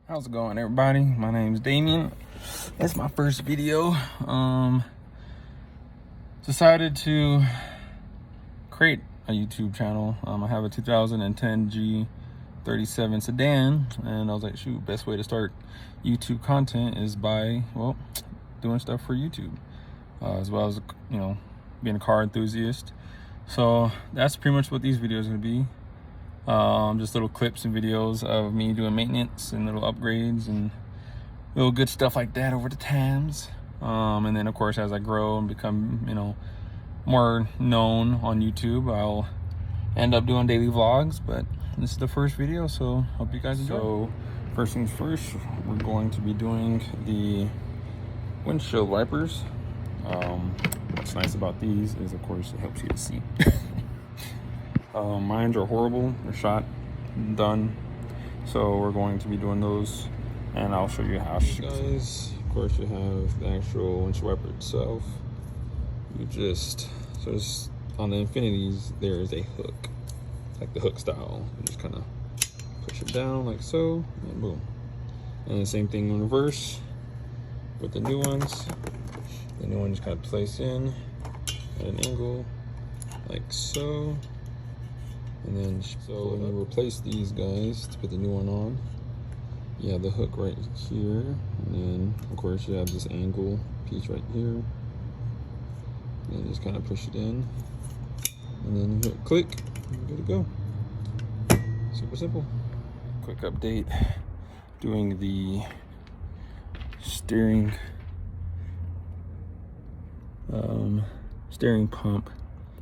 How's it going, everybody? My name's Damien. It's my first video. Decided to create a YouTube channel. I have a 2010 G37 sedan, and I was like, shoot, best way to start YouTube content is by, well, doing stuff for YouTube, as well as, being a car enthusiast. So that's pretty much what these videos are gonna be. Just little clips and videos of me doing maintenance and little upgrades and little good stuff like that over the times. And then of course, as I grow and become, more known on YouTube, I'll end up doing daily vlogs, but this is the first video, so hope you guys enjoy. So first things first, we're going to be doing the windshield wipers. What's nice about these is, of course, it helps you to see. Mine are horrible. They're shot and done. So we're going to be doing those, and I'll show you how. Guys, of course, you have the actual windshield wiper itself. You just on the Infinities, there is a hook, like the hook style. You just kind of push it down like so, and boom. And the same thing in reverse with the new ones. The new one just kind of place in at an angle like so. And then, so when you replace these guys to put the new one on, you have the hook right here, and then of course you have this angle piece right here, and then just kind of push it in, and then you hit click, and you're good to go. Super simple. Quick update, doing the steering pump.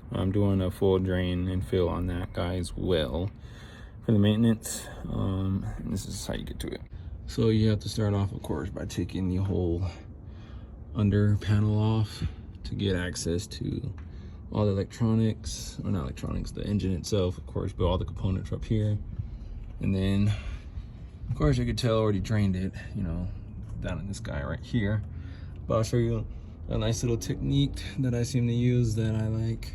I'm doing a full drain and fill on that guy as well for the maintenance. And this is how you get to it. So you have to start off, of course, by taking the whole under panel off to get access to all the electronics, or not electronics, the engine itself, of course, but all the components are up here. And then, of course, you could tell I already drained it, down in this guy right here. But I'll show you a nice little technique that I seem to use that I like.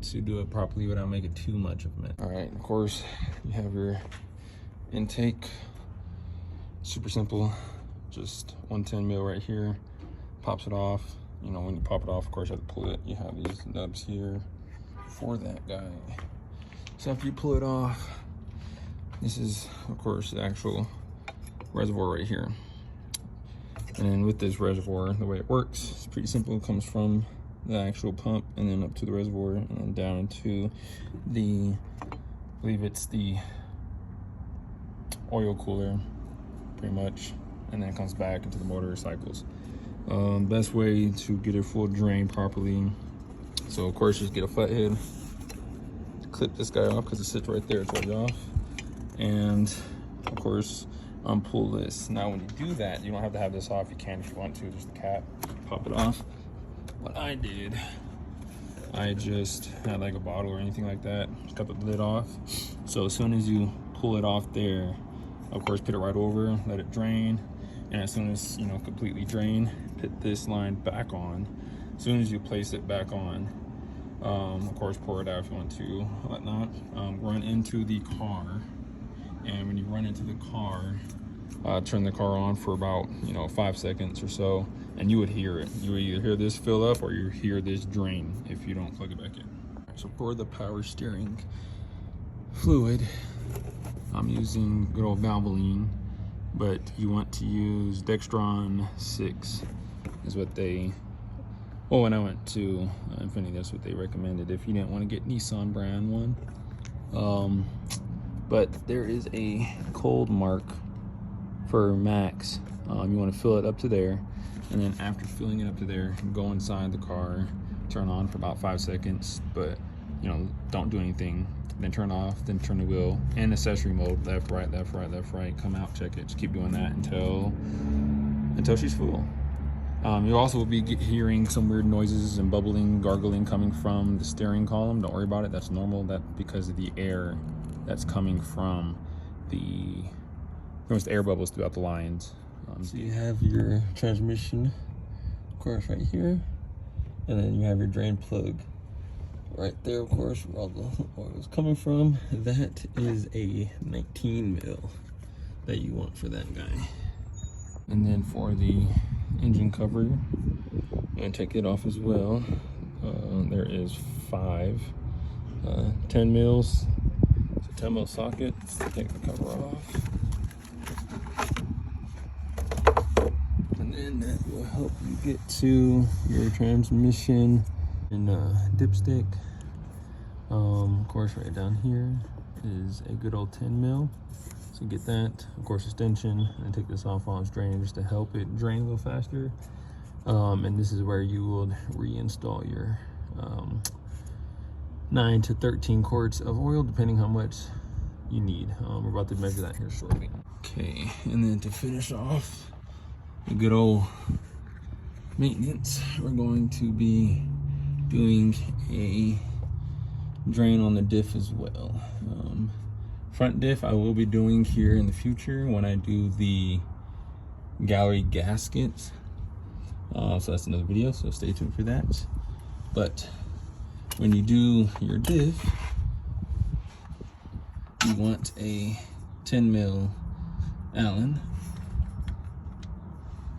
To do it properly without making too much of it. All right, of course, you have your intake. Super simple, just 110 mil right here. Pops it off. When you pop it off, of course, you have to pull it. You have these nubs here for that guy. So after you pull it off, this is, of course, the actual reservoir right here. And with this reservoir, the way it works, it's pretty simple. It comes from the actual pump and then up to the reservoir and then down into the, I believe it's the oil cooler, pretty much, and then it comes back into the motor cycles. Best way to get a full drain properly, so of course just get a flathead, clip this guy off because it sits right there, it's already off, and of course pull this. Now when you do that, you don't have to have this off. You can if you want to, just the cap, pop it off. What I did, I just had like a bottle or anything like that, just cut the lid off. So as soon as you pull it off there, of course put it right over, let it drain, and as soon as completely drain, put this line back on. As soon as you place it back on, of course pour it out if you want to, whatnot. Run into the car, and when you run into the car, turn the car on for about 5 seconds or so, and you would hear it. You would either hear this fill up or you hear this drain if you don't plug it back in. Right, so for the power steering fluid, I'm using good old Valvoline, but you want to use Dextron 6 is what they, when I went to Infiniti, that's what they recommended if you didn't want to get Nissan brand one. But there is a cold mark for max. You want to fill it up to there, and then after filling it up to there, go inside the car, turn on for about 5 seconds, but don't do anything, then turn off, then turn the wheel and accessory mode, left, right, left, right, left, right, come out, check it, just keep doing that until she's full. You also will be hearing some weird noises and bubbling, gargling coming from the steering column. Don't worry about it, that's normal. That's because of the air that's coming from the air bubbles throughout the lines. So you have your transmission, of course, right here, and then you have your drain plug right there, of course, where all the oil is coming from. That is a 19 mil that you want for that guy. And then for the engine cover, I'm gonna take it off as well. There is 5 10 mils. It's a 10 mil socket. Let's take the cover off. And then that will help you get to your transmission and dipstick. Of course, right down here is a good old 10 mil. So get that, of course, extension, and take this off while it's draining just to help it drain a little faster. And this is where you will reinstall your 9 to 13 quarts of oil, depending how much you need. We're about to measure that here shortly. Okay, and then to finish off the good old maintenance, we're going to be doing a drain on the diff as well. Front diff I will be doing here in the future when I do the gallery gaskets. So that's another video, so stay tuned for that. But when you do your diff, you want a 10 mil Allen.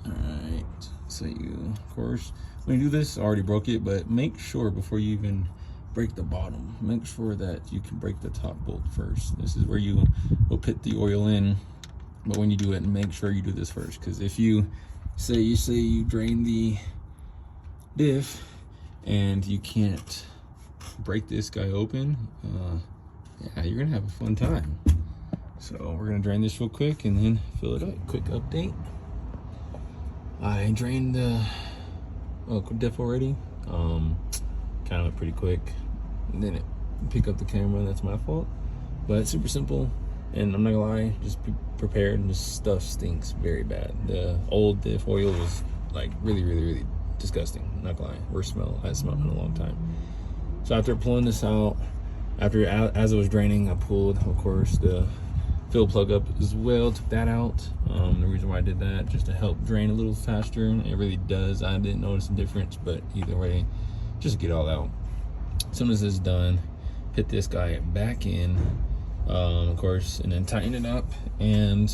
Alright, so you, of course, when you do this, I already broke it, but make sure before you even break the bottom, make sure that you can break the top bolt first. This is where you will put the oil in, but when you do it, make sure you do this first, because if you say you drain the diff and you can't break this guy open, yeah, you're gonna have a fun time. So we're gonna drain this real quick and then fill it up. Quick update, I drained the diff already. Kind of went pretty quick, and then it pick up the camera. That's my fault, but it's super simple. And I'm not gonna lie, just be prepared. This stuff stinks very bad. The old diff oil was like really disgusting. I'm not gonna lie, worst smell I smelled in a long time. So after pulling this out, as it was draining, I pulled, of course, the fill plug up as well. Took that out. The reason why I did that, just to help drain a little faster. It really does. I didn't notice a difference, but either way, just get all out. As soon as it's done, hit this guy back in, of course, and then tighten it up. And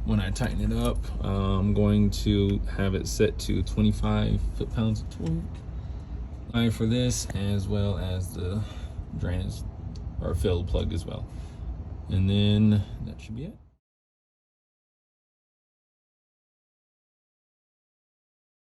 when I tighten it up, I'm going to have it set to 25 foot-pounds of torque for this, as well as the drainage or fill plug as well. And then that should be it.